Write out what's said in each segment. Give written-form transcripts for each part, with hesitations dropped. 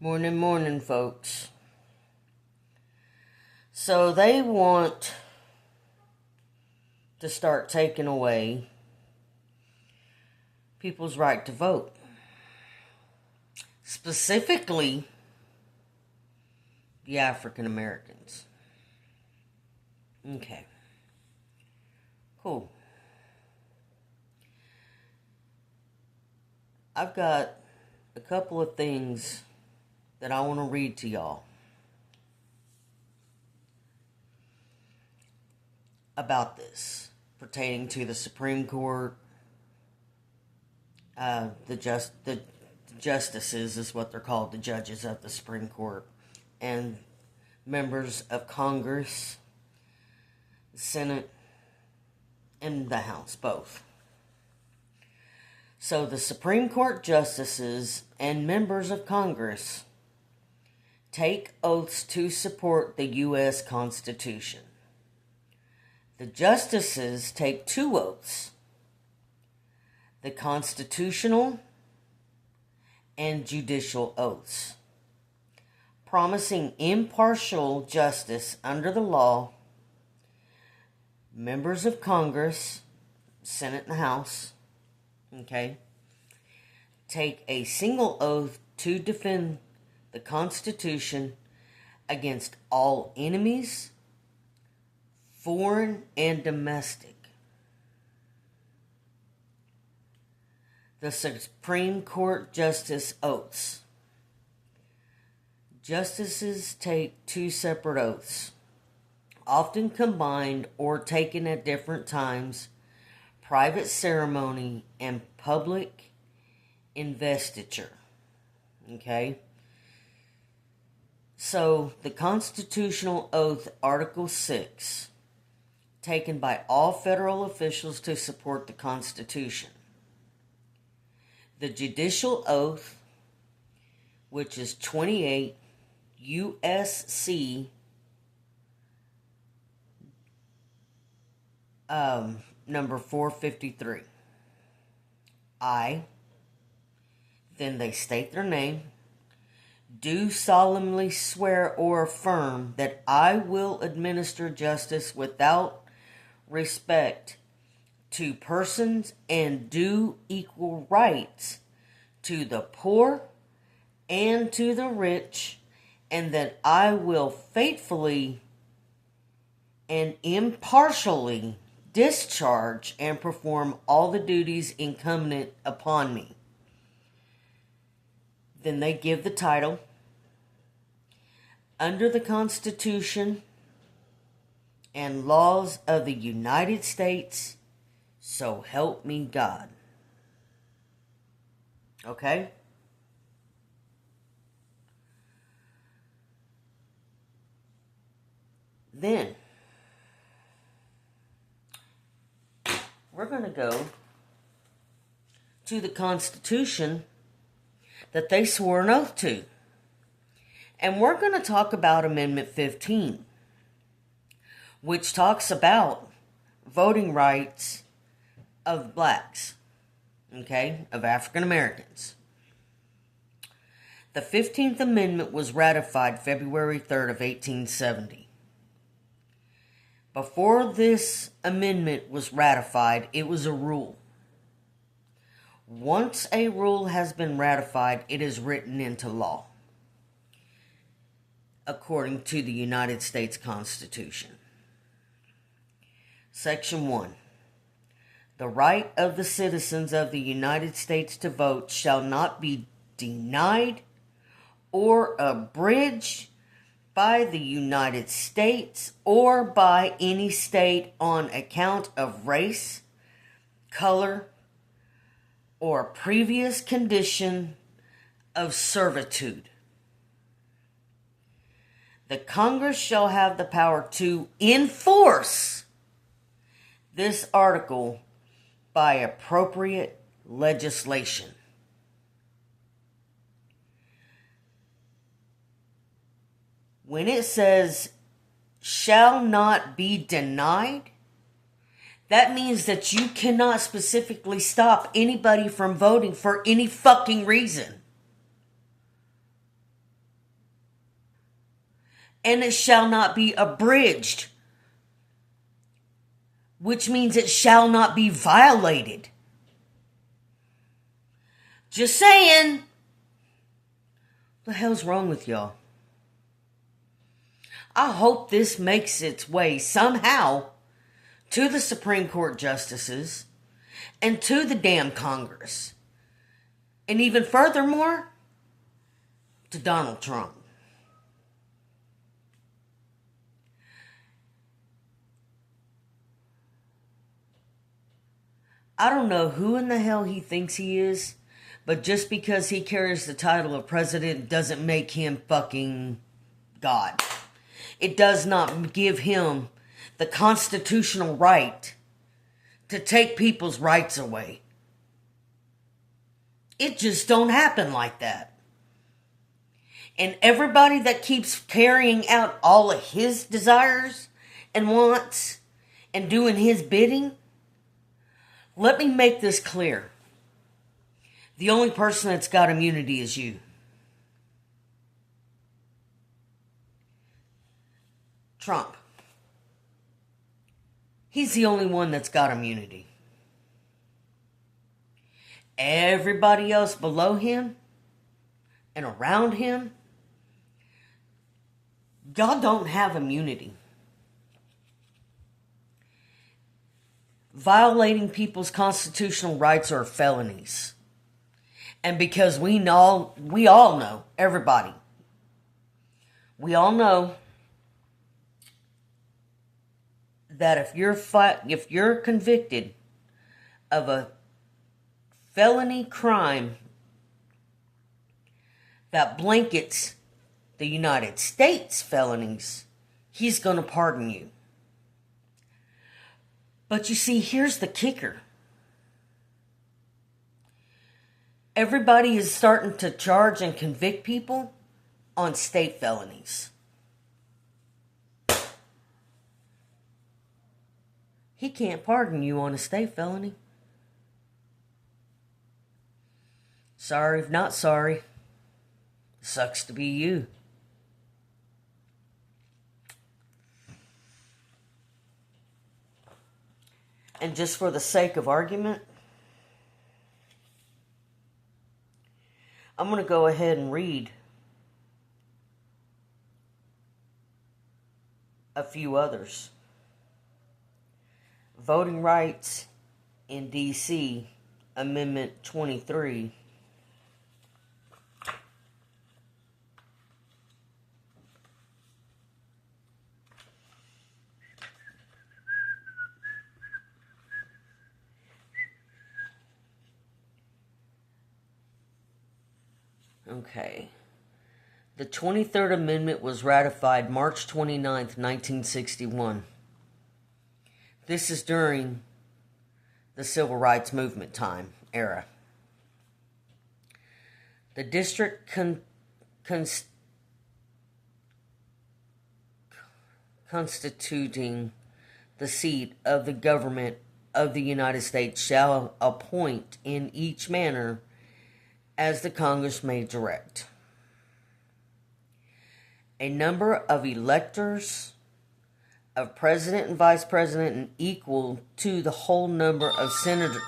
Morning, morning, folks. So they want to start taking away people's right to vote. Specifically, the African Americans. Okay. Cool. I've got a couple of things that I want to read to y'all about this pertaining to the Supreme Court. The justices is what they're called, the judges of the Supreme Court, and members of Congress, the Senate, and the House, both. So the Supreme Court justices and members of Congress take oaths to support the U.S. Constitution. The justices take 2 oaths: the constitutional and judicial oaths, promising impartial justice under the law. Members of Congress, Senate and House, take a single oath to defend the Constitution against all enemies, foreign and domestic. The Supreme Court Justice Oaths. Justices take 2 separate oaths, often combined or taken at different times: private ceremony and public investiture. So, the Constitutional Oath, Article 6, taken by all federal officials to support the Constitution. The Judicial Oath, which is 28 U.S.C. Number 453. Then they state their name, do solemnly swear or affirm that I will administer justice without respect to persons and do equal rights to the poor and to the rich, and that I will faithfully and impartially discharge and perform all the duties incumbent upon me. Then they give the title: under the Constitution and laws of the United States, so help me God. Okay? Then, we're going to go to the Constitution that they swore an oath to. And we're going to talk about Amendment 15, which talks about voting rights of blacks, of African Americans. The 15th Amendment was ratified February 3rd of 1870. Before this amendment was ratified, it was a rule. Once a rule has been ratified, it is written into law, according to the United States Constitution. Section 1. The right of the citizens of the United States to vote shall not be denied or abridged by the United States or by any state on account of race, color, or previous condition of servitude. The Congress shall have the power to enforce this article by appropriate legislation. When it says shall not be denied, that means that you cannot specifically stop anybody from voting for any fucking reason. and it shall not be abridged, which means it shall not be violated. Just saying. What the hell's wrong with y'all? I hope this makes its way somehow to the Supreme Court justices and to the damn Congress. And even furthermore, to Donald Trump. I don't know who in the hell he thinks he is, but just because he carries the title of president doesn't make him fucking God. It does not give him the constitutional right to take people's rights away. It just don't happen like that. And everybody that keeps carrying out all of his desires and wants and doing his bidding, let me make this clear. The only person that's got immunity is you. Trump. He's the only one that's got immunity. Everybody else below him and around him, y'all don't have immunity. Violating people's constitutional rights are felonies. And because we all know, everybody, we all know that if you're convicted of a felony crime that blankets the United States felonies, he's going to pardon you. But you see, here's the kicker. Everybody is starting to charge and convict people on state felonies. He can't pardon you on a state felony. Sorry, not sorry. Sucks to be you. And just for the sake of argument, I'm going to go ahead and read a few others. Voting rights in D.C., Amendment 23. Okay. The 23rd Amendment was ratified March 29th, 1961. This is during the Civil Rights Movement era. The district constituting the seat of the government of the United States shall appoint in each manner as the Congress may direct. A number of electors of president and vice president and equal to the whole number of senators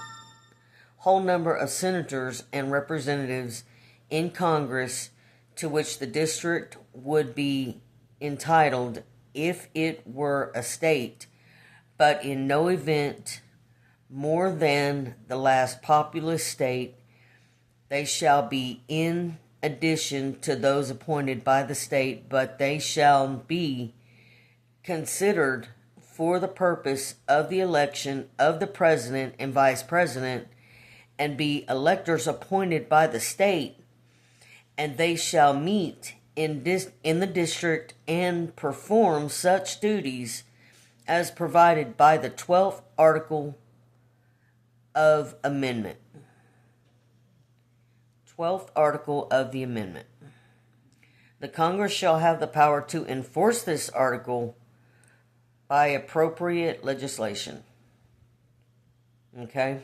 and representatives in Congress to which the district would be entitled if it were a state, but in no event more than the last populous state. They shall be in addition to those appointed by the state, but they shall be considered for the purpose of the election of the president and vice president, and be electors appointed by the state, and they shall meet in the district and perform such duties as provided by the 12th Article of Amendment. 12th Article of the Amendment. The Congress shall have the power to enforce this article by appropriate legislation. Okay?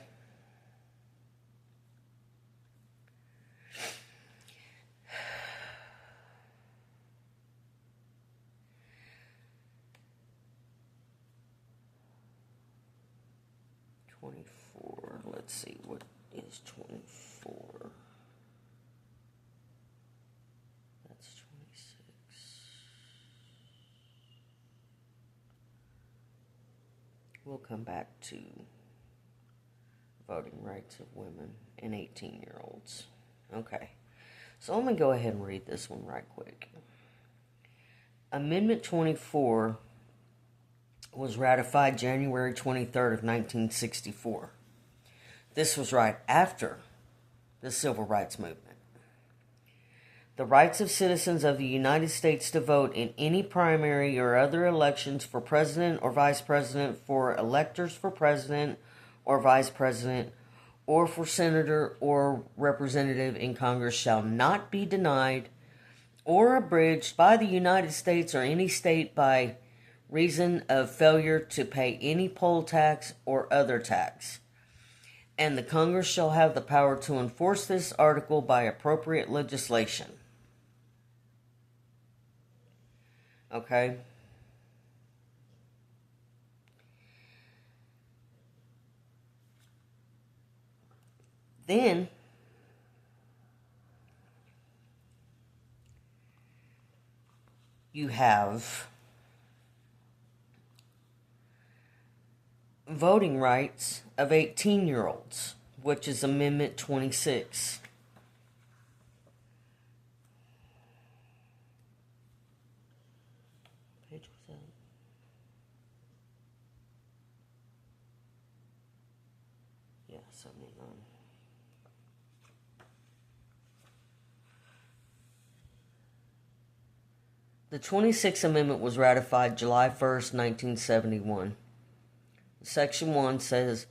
24. Let's see, what is 24? That's 26. We'll come back to voting rights of women and 18-year-olds. Okay, so I'm going to go ahead and read this one right quick. Amendment 24 was ratified January 23rd of 1964. This was right after the Civil Rights Movement. The rights of citizens of the United States to vote in any primary or other elections for president or vice president, for electors for president or vice president, or for senator or representative in Congress shall not be denied or abridged by the United States or any state by reason of failure to pay any poll tax or other tax. And the Congress shall have the power to enforce this article by appropriate legislation. Okay? Then, you have voting rights of 18-year-olds, which is Amendment 26. Page was that? Yeah, 79. The 26th Amendment was ratified July 1st, 1971. Section 1 says,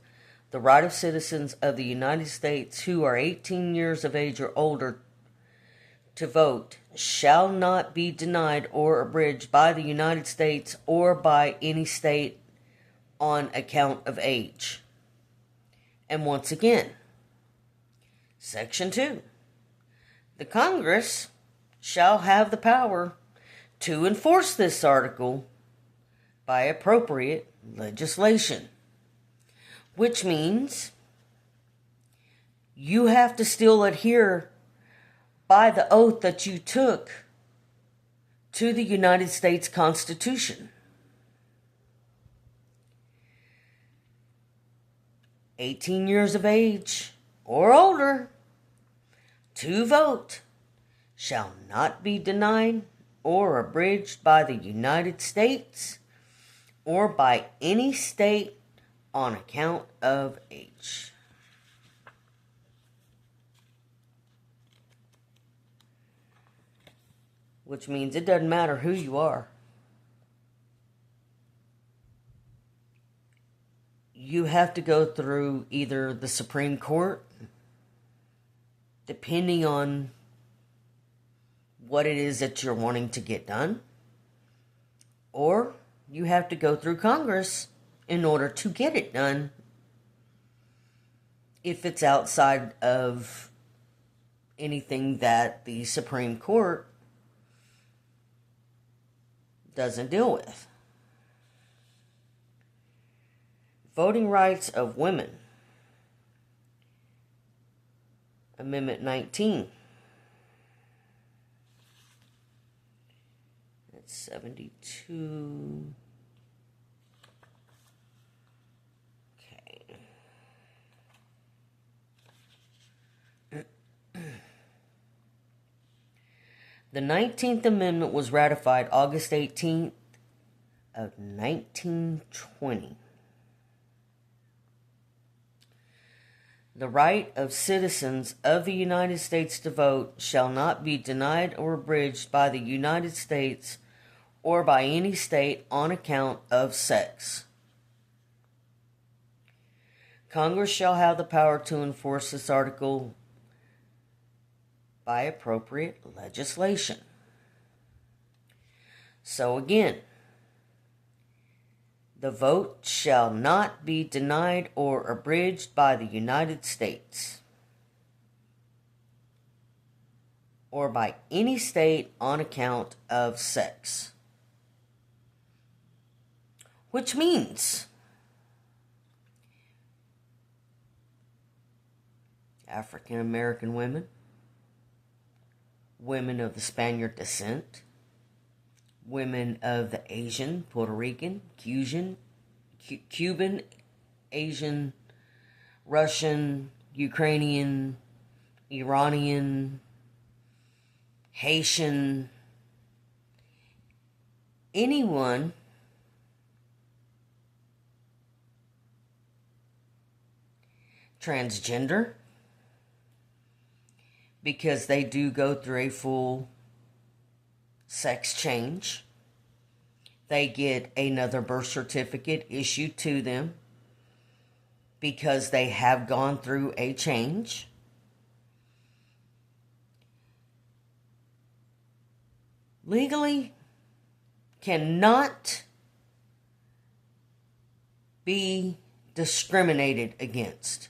the right of citizens of the United States who are 18 years of age or older to vote shall not be denied or abridged by the United States or by any state on account of age. And once again, Section 2, the Congress shall have the power to enforce this article by appropriate legislation, which means you have to still adhere by the oath that you took to the United States Constitution. 18 years of age or older to vote shall not be denied or abridged by the United States or by any state on account of age. Which means it doesn't matter who you are. You have to go through either the Supreme Court, depending on what it is that you're wanting to get done, or you have to go through Congress in order to get it done if it's outside of anything that the Supreme Court doesn't deal with. Voting rights of women. Amendment 19. That's 72. Okay. The 19th Amendment was ratified August 18th of 1920. The right of citizens of the United States to vote shall not be denied or abridged by the United States or by any state on account of sex. Congress shall have the power to enforce this article by appropriate legislation. So again, the vote shall not be denied or abridged by the United States or by any state on account of sex. Which means African American women, women of the Spaniard descent, women of the Asian, Puerto Rican, Cuban, Asian, Russian, Ukrainian, Iranian, Haitian, anyone transgender, because they do go through a full sex change. They get another birth certificate issued to them because they have gone through a change. Legally cannot be discriminated against.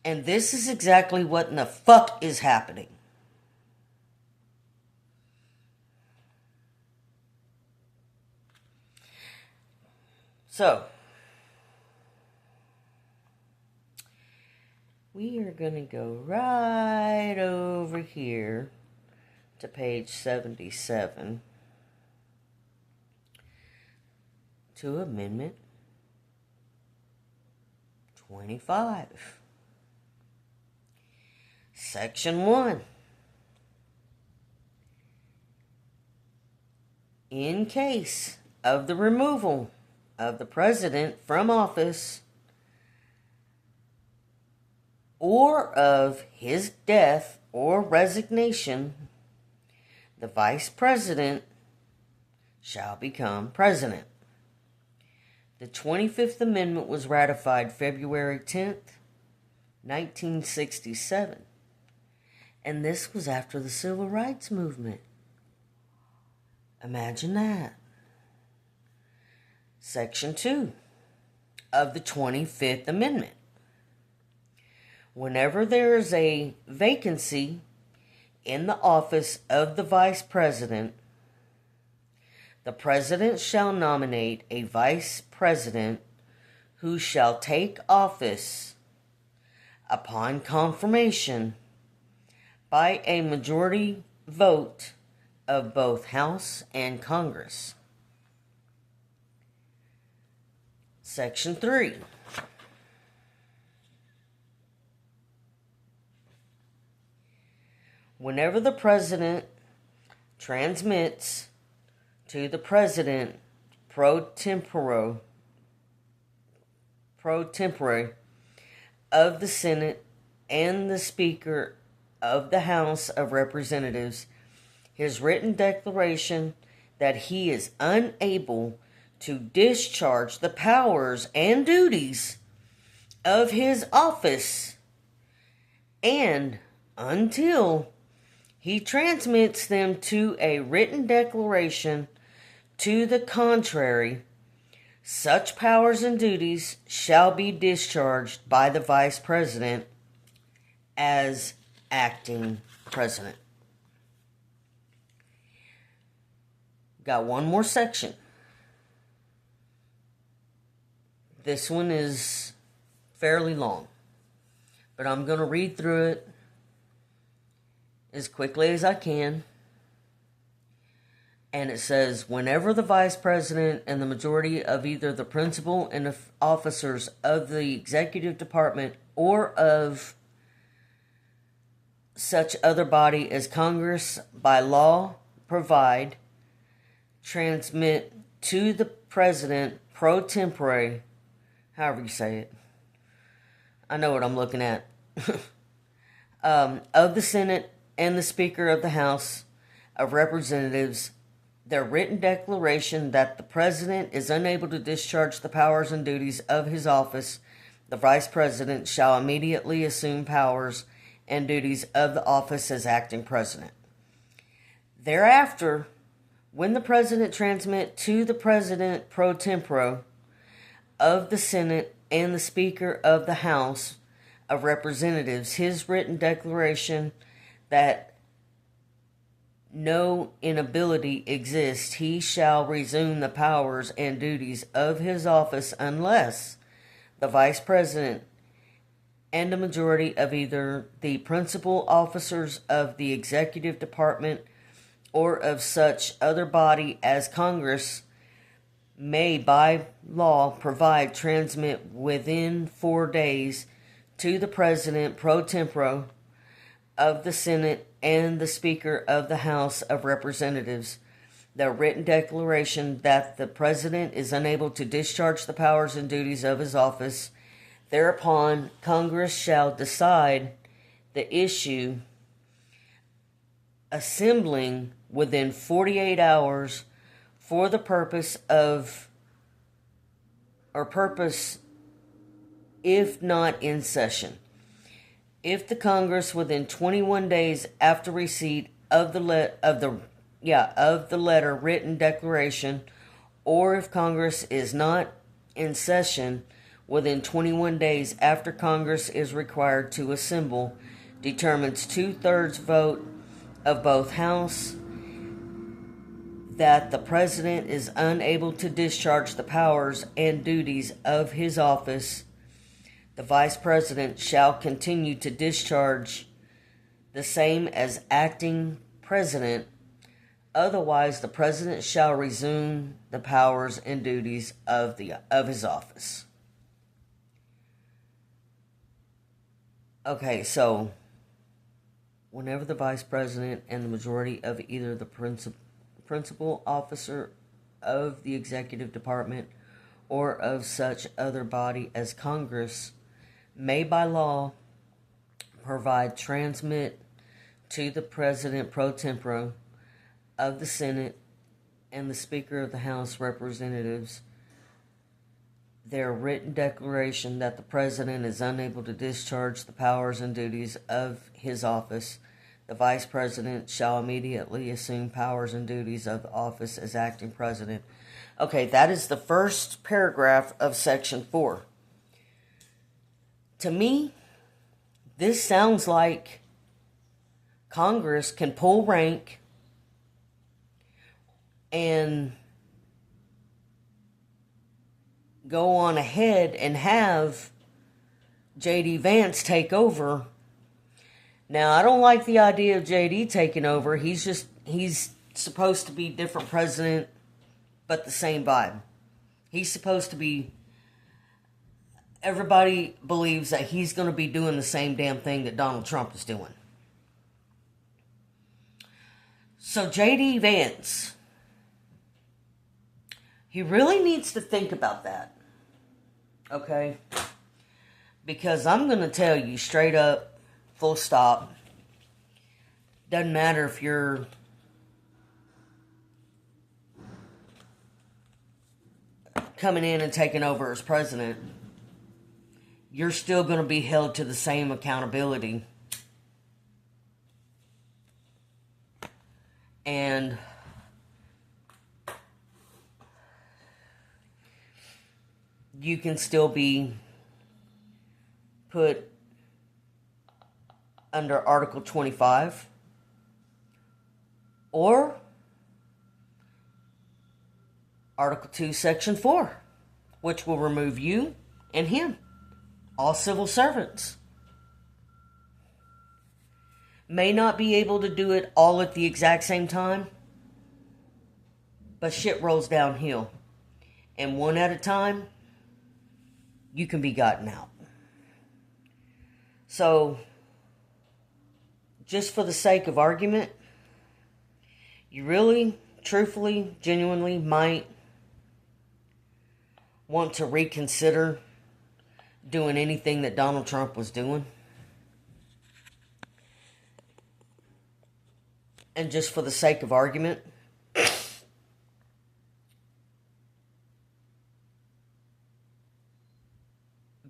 And this is exactly what in the fuck is happening. So, we are going to go right over here to page 77 to Amendment 25. Section 1. In case of the removal of the President from office or of his death or resignation, the Vice President shall become President. The 25th Amendment was ratified February 10th, 1967. And this was after the Civil Rights Movement. Imagine that. Section 2 of the 25th Amendment. Whenever there is a vacancy in the office of the Vice President, the President shall nominate a Vice President who shall take office upon confirmation by a majority vote of both House and Congress. Section 3. Whenever the President transmits to the President pro tempore of the Senate and the Speaker of the House of Representatives his written declaration that he is unable to discharge the powers and duties of his office, and until he transmits them to a written declaration to the contrary, such powers and duties shall be discharged by the Vice President as acting President. Got one more section. This one is fairly long, but I'm going to read through it as quickly as I can. And it says, whenever the Vice President and the majority of either the principal and officers of the executive department or of such other body as Congress by law provide, transmit to the President pro tempore, however you say it, I know what I'm looking at, of the Senate and the Speaker of the House of Representatives, their written declaration that the President is unable to discharge the powers and duties of his office, the Vice President shall immediately assume powers and duties of the office as acting President. Thereafter, when the President transmit to the President pro tempore of the Senate and the Speaker of the House of Representatives his written declaration that no inability exists, he shall resume the powers and duties of his office unless the Vice President and a majority of either the principal officers of the executive department or of such other body as Congress may by law provide transmit within 4 days to the President pro tempore of the Senate and the Speaker of the House of Representatives the written declaration that the President is unable to discharge the powers and duties of his office. Thereupon, Congress shall decide the issue, assembling within 48 hours for the purpose if not in session. If the Congress within 21 days after receipt of the letter written declaration, or if Congress is not in session within 21 days after Congress is required to assemble, determines 2/3 vote of both House that the President is unable to discharge the powers and duties of his office, the Vice President shall continue to discharge the same as acting President. Otherwise, the President shall resume the powers and duties of his office. Okay, so whenever the Vice President and the majority of either the principal officer of the executive department or of such other body as Congress may by law provide transmit to the President pro tempore of the Senate and the Speaker of the House of Representatives their written declaration that the President is unable to discharge the powers and duties of his office, the Vice President shall immediately assume powers and duties of the office as acting President. Okay, that is the first paragraph of Section 4. To me, this sounds like Congress can pull rank and go on ahead and have J.D. Vance take over. Now, I don't like the idea of J.D. taking over. He's supposed to be different president, but the same vibe. He's supposed to be, everybody believes that he's going to be doing the same damn thing that Donald Trump is doing. So J.D. Vance, he really needs to think about that. Okay? Because I'm going to tell you straight up, full stop, doesn't matter if you're coming in and taking over as president, you're still going to be held to the same accountability. And you can still be put under Article 25 or Article 2, Section 4, which will remove you and him. All civil servants may not be able to do it all at the exact same time, but shit rolls downhill. And one at a time, you can be gotten out. So, just for the sake of argument, you really, truthfully, genuinely might want to reconsider doing anything that Donald Trump was doing. And just for the sake of argument,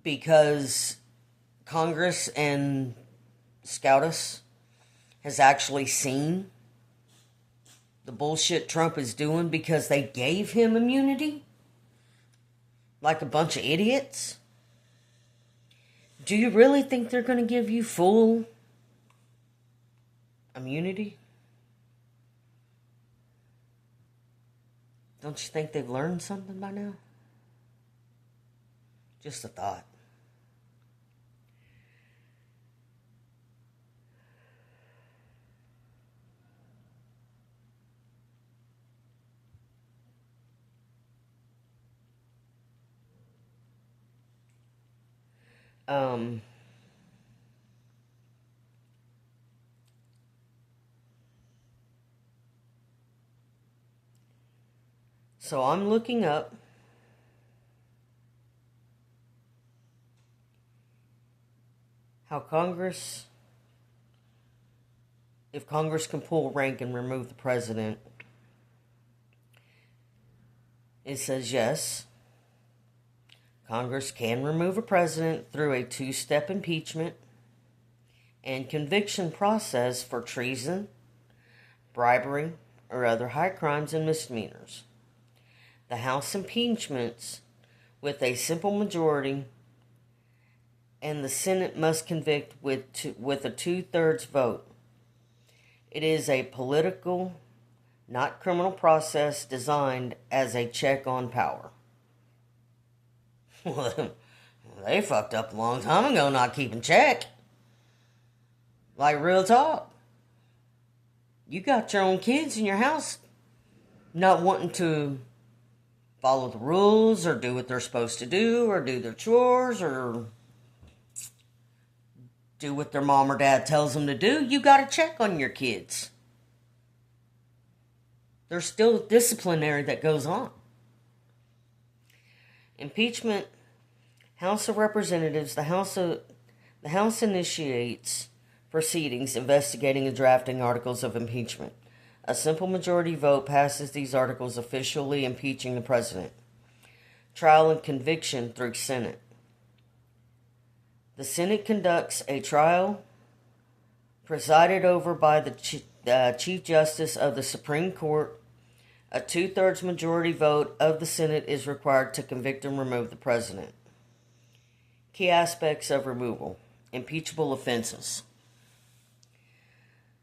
because Congress and SCOTUS has actually seen the bullshit Trump is doing because they gave him immunity like a bunch of idiots. Do you really think they're going to give you full immunity? Don't you think they've learned something by now? Just a thought. Um, so I'm looking up how if Congress can pull rank and remove the president. It says yes, Congress can remove a president through a two-step impeachment and conviction process for treason, bribery, or other high crimes and misdemeanors. The House impeachments with a simple majority, and the Senate must convict with a two-thirds vote. It is a political, not criminal process designed as a check on power. Well, they fucked up a long time ago not keeping check. Like, real talk. You got your own kids in your house not wanting to follow the rules or do what they're supposed to do or do their chores or do what their mom or dad tells them to do. You got to check on your kids. There's still disciplinary that goes on. Impeachment, House of Representatives, the House initiates proceedings investigating and drafting articles of impeachment. A simple majority vote passes these articles officially impeaching the president. Trial and conviction through Senate. The Senate conducts a trial presided over by the Chief Justice of the Supreme Court. A two-thirds majority vote of the Senate is required to convict and remove the president. Key aspects of removal. Impeachable offenses.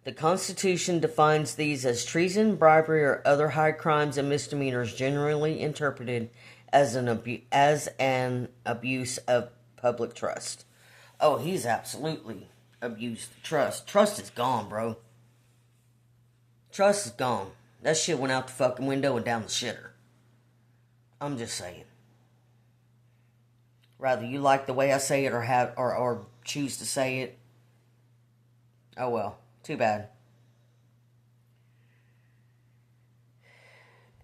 The Constitution defines these as treason, bribery, or other high crimes and misdemeanors generally interpreted as an abuse of public trust. Oh, he's absolutely abused trust. Trust is gone, bro. Trust is gone. That shit went out the fucking window and down the shitter. I'm just saying. Rather you like the way I say it or choose to say it. Oh well, too bad.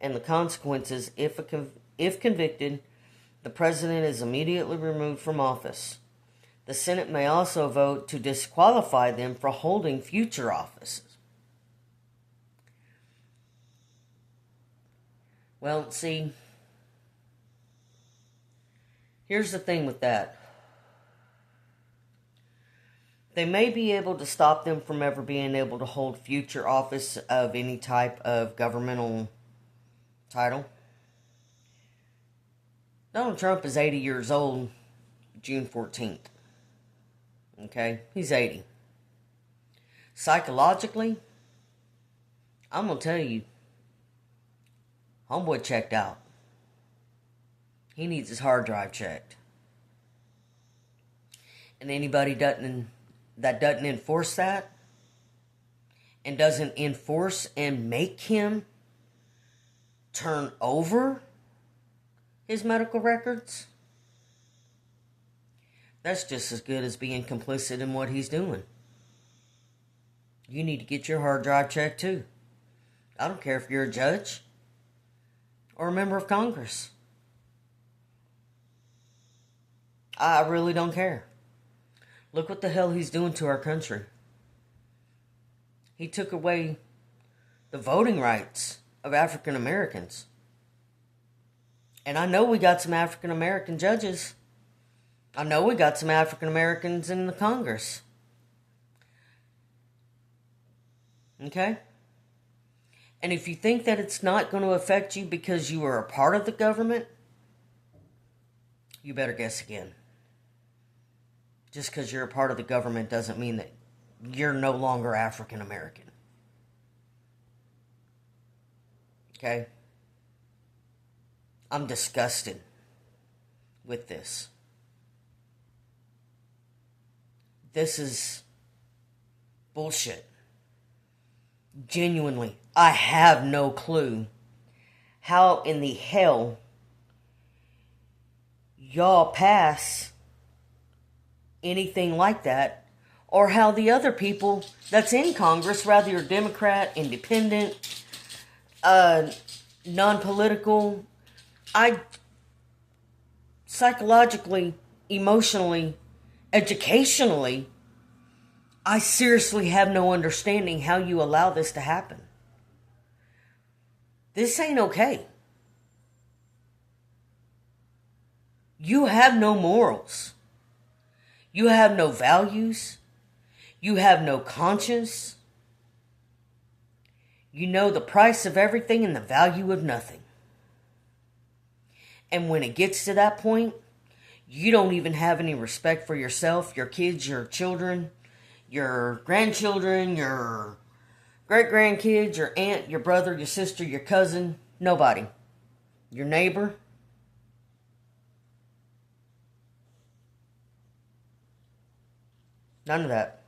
And the consequences, if convicted, the president is immediately removed from office. The Senate may also vote to disqualify them for holding future offices. Well, see, here's the thing with that. They may be able to stop them from ever being able to hold future office of any type of governmental title. Donald Trump is 80 years old, June 14th. Okay? He's 80. Psychologically, I'm going to tell you, homeboy checked out. He needs his hard drive checked. And anybody that doesn't enforce that and doesn't enforce and make him turn over his medical records, that's just as good as being complicit in what he's doing. You need to get your hard drive checked too. I don't care if you're a judge or a member of Congress. I really don't care. Look what the hell he's doing to our country. He took away the voting rights of African Americans. And I know we got some African American judges. I know we got some African Americans in the Congress. Okay? And if you think that it's not going to affect you because you are a part of the government, you better guess again. Just because you're a part of the government doesn't mean that you're no longer African American. Okay? I'm disgusted with this. This is bullshit. Genuinely, I have no clue how in the hell y'all pass anything like that, or how the other people that's in Congress, whether you're Democrat, independent, non-political, I psychologically, emotionally, educationally, I seriously have no understanding how you allow this to happen. This ain't okay. You have no morals. You have no values. You have no conscience. You know the price of everything and the value of nothing. And when it gets to that point, you don't even have any respect for yourself, your kids, your children, your grandchildren, your great-grandkids, your aunt, your brother, your sister, your cousin, nobody. Your neighbor. None of that.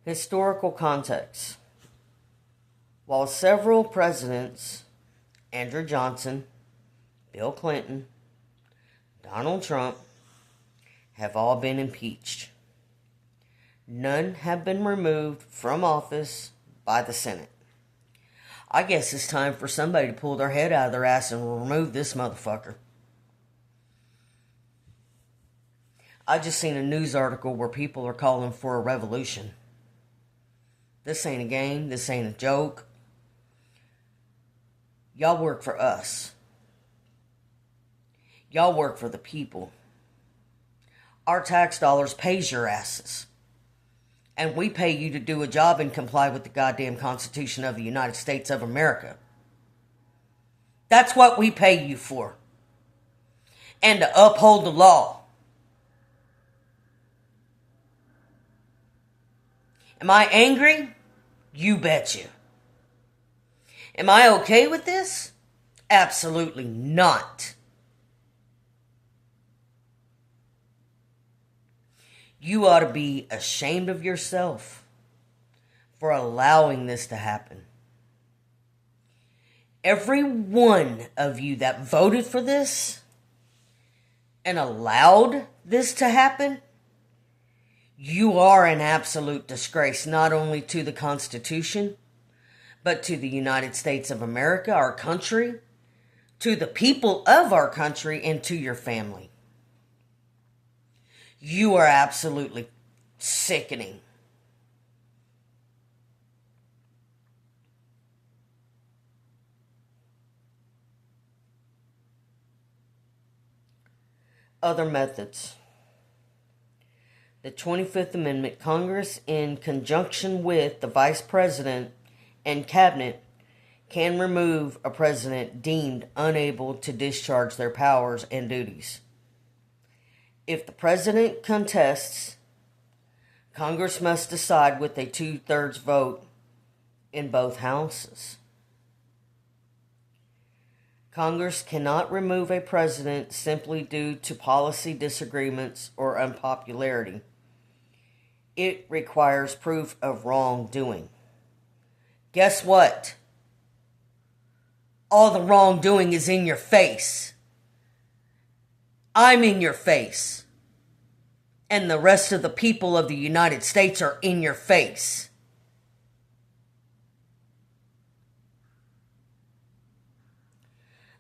Historical context. While several presidents, Andrew Johnson, Bill Clinton, Donald Trump, have all been impeached, none have been removed from office by the Senate. I guess it's time for somebody to pull their head out of their ass and remove this motherfucker. I just seen a news article where people are calling for a revolution. This ain't a game. This ain't a joke. Y'all work for us. Y'all work for the people. Our tax dollars pays your asses. And we pay you to do a job and comply with the goddamn Constitution of the United States of America. That's what we pay you for. And to uphold the law. Am I angry? You betcha. Am I okay with this? Absolutely not. You ought to be ashamed of yourself for allowing this to happen. Every one of you that voted for this and allowed this to happen, you are an absolute disgrace, not only to the Constitution, but to the United States of America, our country, to the people of our country, and to your family. You are absolutely sickening. Other methods. The 25th Amendment, Congress, in conjunction with the Vice President and Cabinet, can remove a president deemed unable to discharge their powers and duties. If the president contests, Congress must decide with a 2/3 vote in both houses. Congress cannot remove a president simply due to policy disagreements or unpopularity. It requires proof of wrongdoing. Guess what? All the wrongdoing is in your face. I'm in your face. And the rest of the people of the United States are in your face.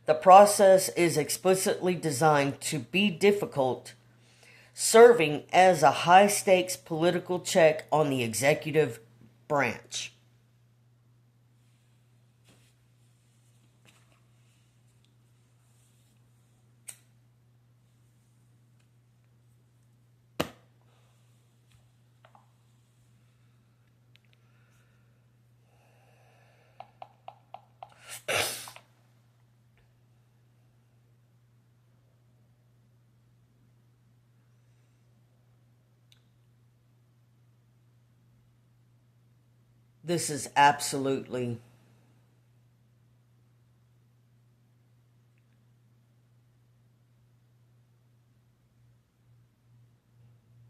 The process is explicitly designed to be difficult, serving as a high-stakes political check on the executive branch. This is absolutely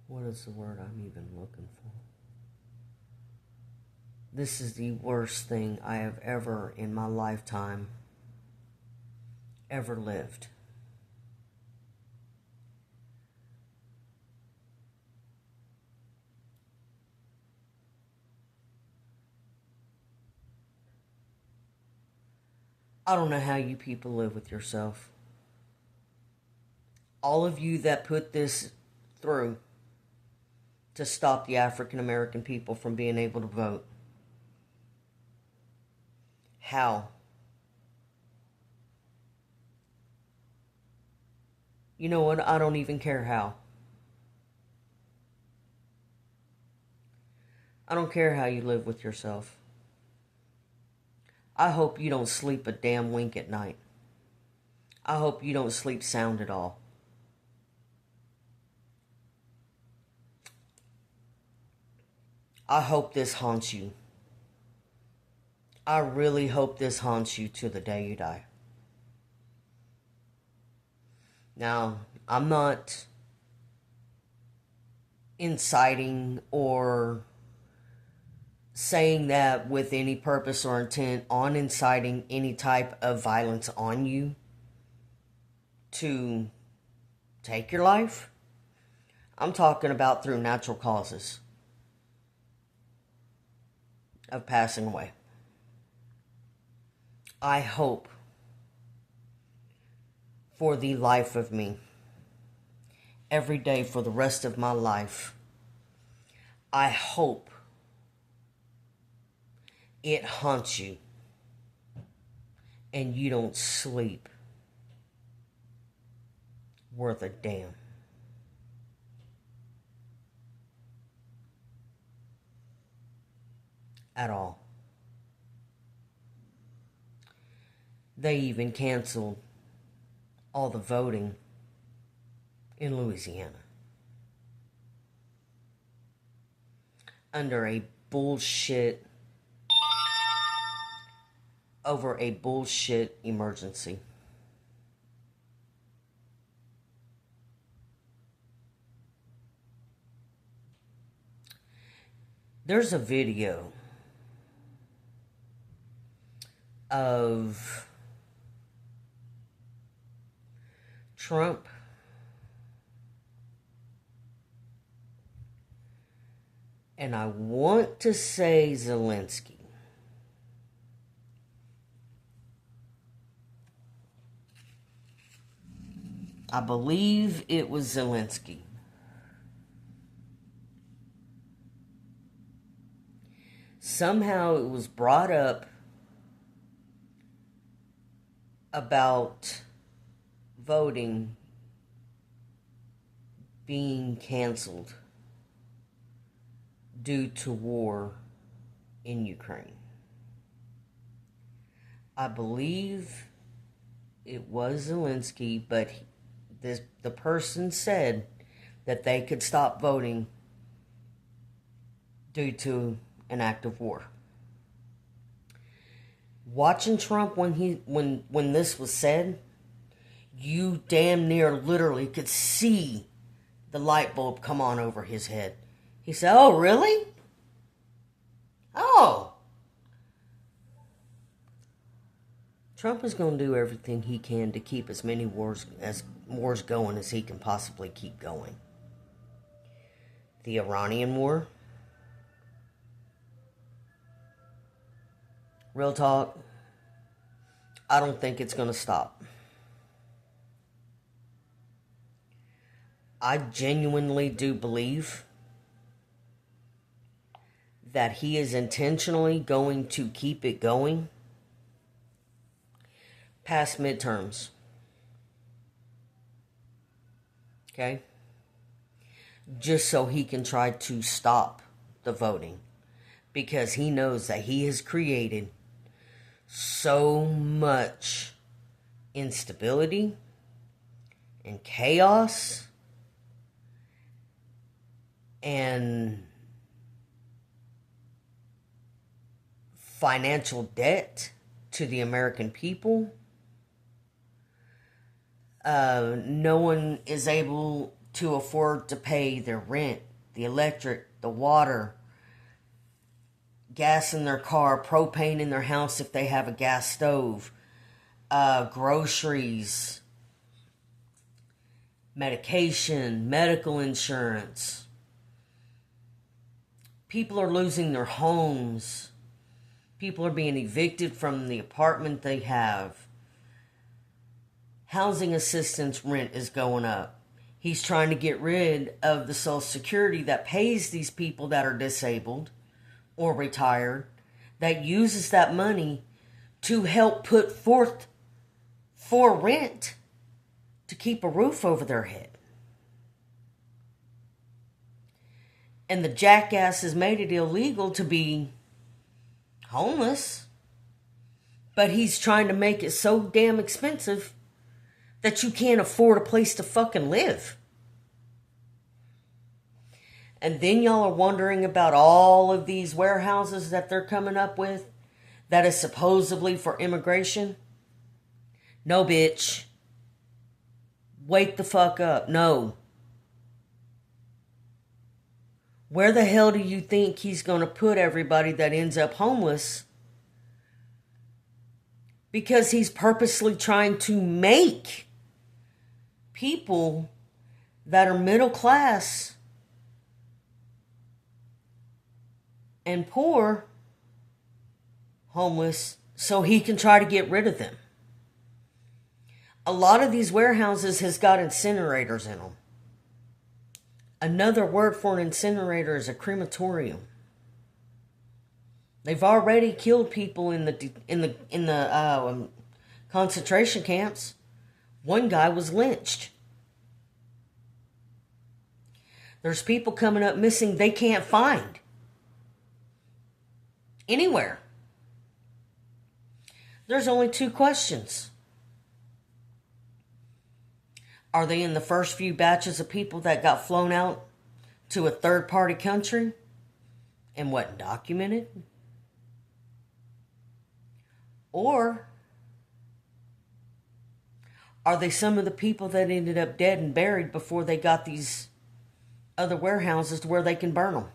what is the word I'm even looking for? This is the worst thing I have ever in my lifetime ever lived. I don't know how you people live with yourself. All of you that put this through to stop the African American people from being able to vote. How? You know what? I don't even care how. I don't care how you live with yourself. I hope you don't sleep a damn wink at night. I hope you don't sleep sound at all. I hope this haunts you. I really hope this haunts you to the day you die. Now, I'm not inciting or saying that with any purpose or intent on inciting any type of violence on you to take your life. I'm talking about through natural causes of passing away. I hope for the life of me, every day for the rest of my life, I hope it haunts you and you don't sleep worth a damn. At all. They even canceled all the voting in Louisiana under a bullshit, over a bullshit emergency. There's a video of Trump and I want to say Zelensky. I believe it was Zelensky. Somehow it was brought up about voting being canceled due to war in Ukraine. I believe it was Zelensky, but the person said that they could stop voting due to an act of war. Watching Trump when this was said, you damn near literally could see the light bulb come on over his head. He said, "Oh, really? Oh." Trump is going to do everything he can to keep as many wars going as he can possibly keep going. The Iranian war. Real talk, I don't think it's going to stop. I genuinely do believe that he is intentionally going to keep it going past midterms. Okay? Just so he can try to stop the voting. Because he knows that he has created so much instability and chaos and financial debt to the American people. No one is able to afford to pay their rent, the electric, the water, gas in their car, propane in their house if they have a gas stove, groceries, medication, medical insurance. People are losing their homes. People are being evicted from the apartment they have. Housing assistance rent is going up. He's trying to get rid of the Social Security that pays these people that are disabled or retired, that uses that money to help put forth for rent to keep a roof over their head. And the jackass has made it illegal to be homeless, but he's trying to make it so damn expensive that you can't afford a place to fucking live. And then y'all are wondering about all of these warehouses that they're coming up with that is supposedly for immigration. No, bitch. Wake the fuck up. No. Where the hell do you think he's going to put everybody that ends up homeless? Because he's purposely trying to make people that are middle class and poor homeless so he can try to get rid of them. A lot of these warehouses has got incinerators in them. Another word for an incinerator is a crematorium. They've already killed people in the concentration camps. One guy was lynched. There's people coming up missing they can't find anywhere. There's only two questions. Are they in the first few batches of people that got flown out to a third-party country and wasn't documented? Or are they some of the people that ended up dead and buried before they got these other warehouses to where they can burn them?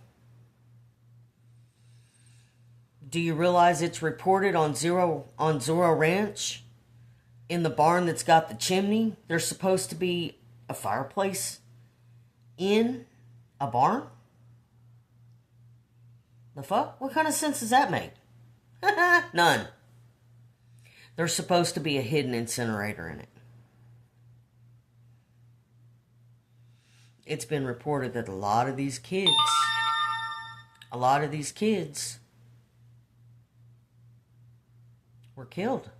Do you realize it's reported on Zorro Ranch? In the barn that's got the chimney, there's supposed to be a fireplace in a barn? The fuck? What kind of sense does that make? None. There's supposed to be a hidden incinerator in it. It's been reported that a lot of these kids were killed.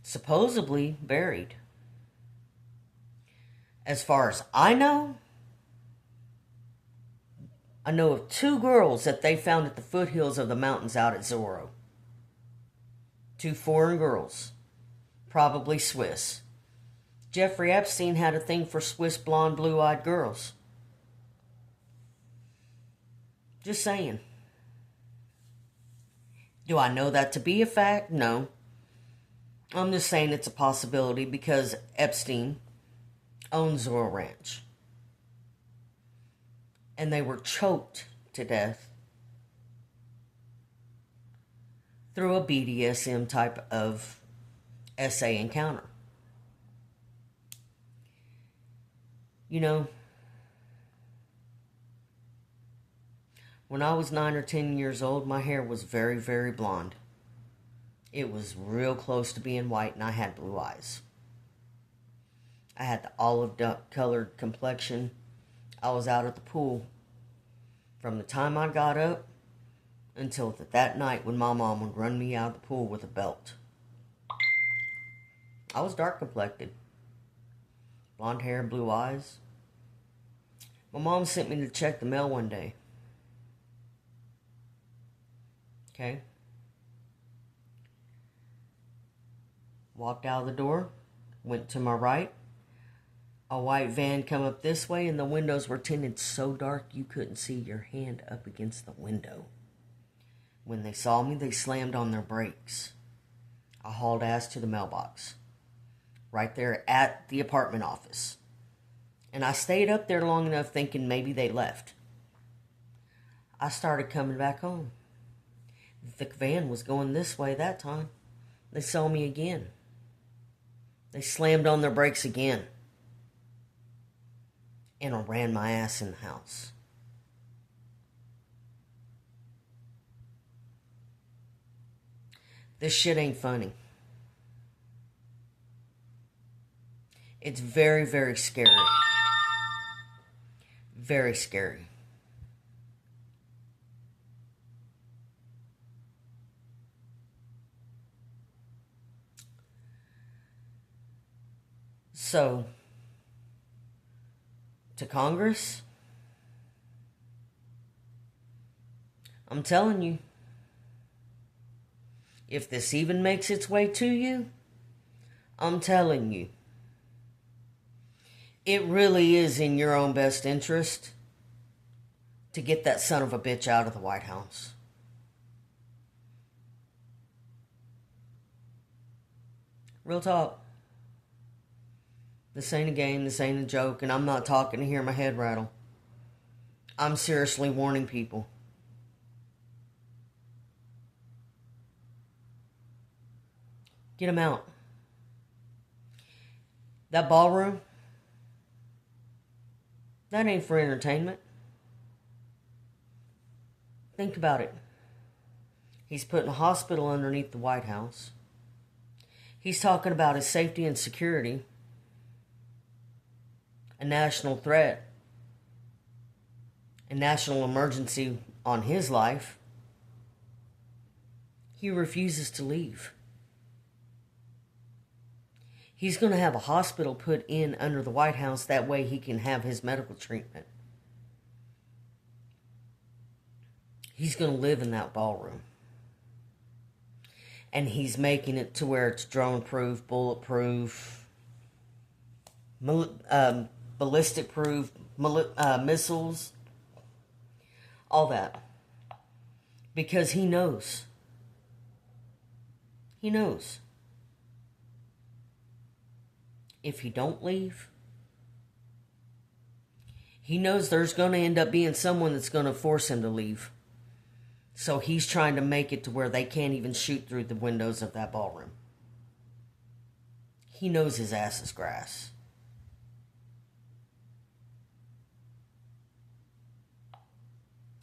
Supposedly buried. As far as I know of 2 girls that they found at the foothills of the mountains out at Zorro. 2 foreign girls. Probably Swiss. Jeffrey Epstein had a thing for Swiss blonde, blue-eyed girls. Just saying. Do I know that to be a fact? No. I'm just saying it's a possibility because Epstein owns Zorro Ranch. And they were choked to death through a BDSM type of SA encounter. You know, when I was 9 or 10 years old, my hair was very, very blonde. It was real close to being white, and I had blue eyes. I had the olive colored complexion. I was out at the pool from the time I got up until that night when my mom would run me out of the pool with a belt. I was dark complected. Blonde hair, blue eyes. My mom sent me to check the mail one day. Okay? Walked out of the door, went to my right. A white van come up this way, and the windows were tinted so dark you couldn't see your hand up against the window. When they saw me, they slammed on their brakes. I hauled ass to the mailbox, right there at the apartment office. And I stayed up there long enough thinking maybe they left. I started coming back home. The van was going this way that time. They saw me again. They slammed on their brakes again. And I ran my ass in the house. This shit ain't funny. It's very, very scary. Very scary. So, to Congress, I'm telling you, if this even makes its way to you, I'm telling you, it really is in your own best interest to get that son of a bitch out of the White House. Real talk. This ain't a game, this ain't a joke, and I'm not talking to hear my head rattle. I'm seriously warning people. Get him out. That ballroom, that ain't for entertainment. Think about it. He's putting a hospital underneath the White House. He's talking about his safety and security. A national threat. A national emergency on his life. He refuses to leave. He's going to have a hospital put in under the White House. That way he can have his medical treatment. He's going to live in that ballroom. And he's making it to where it's drone-proof, bulletproof, ballistic-proof, missiles, all that. Because he knows. He knows. If he don't leave, he knows there's going to end up being someone that's going to force him to leave. So he's trying to make it to where they can't even shoot through the windows of that ballroom. He knows his ass is grass.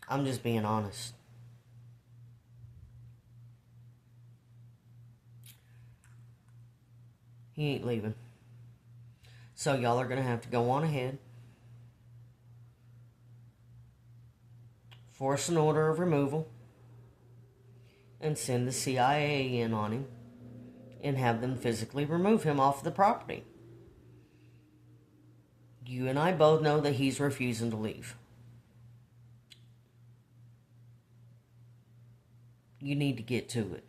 I'm just being honest. He ain't leaving. So y'all are going to have to go on ahead. Force an order of removal. And send the CIA in on him. And have them physically remove him off the property. You and I both know that he's refusing to leave. You need to get to it.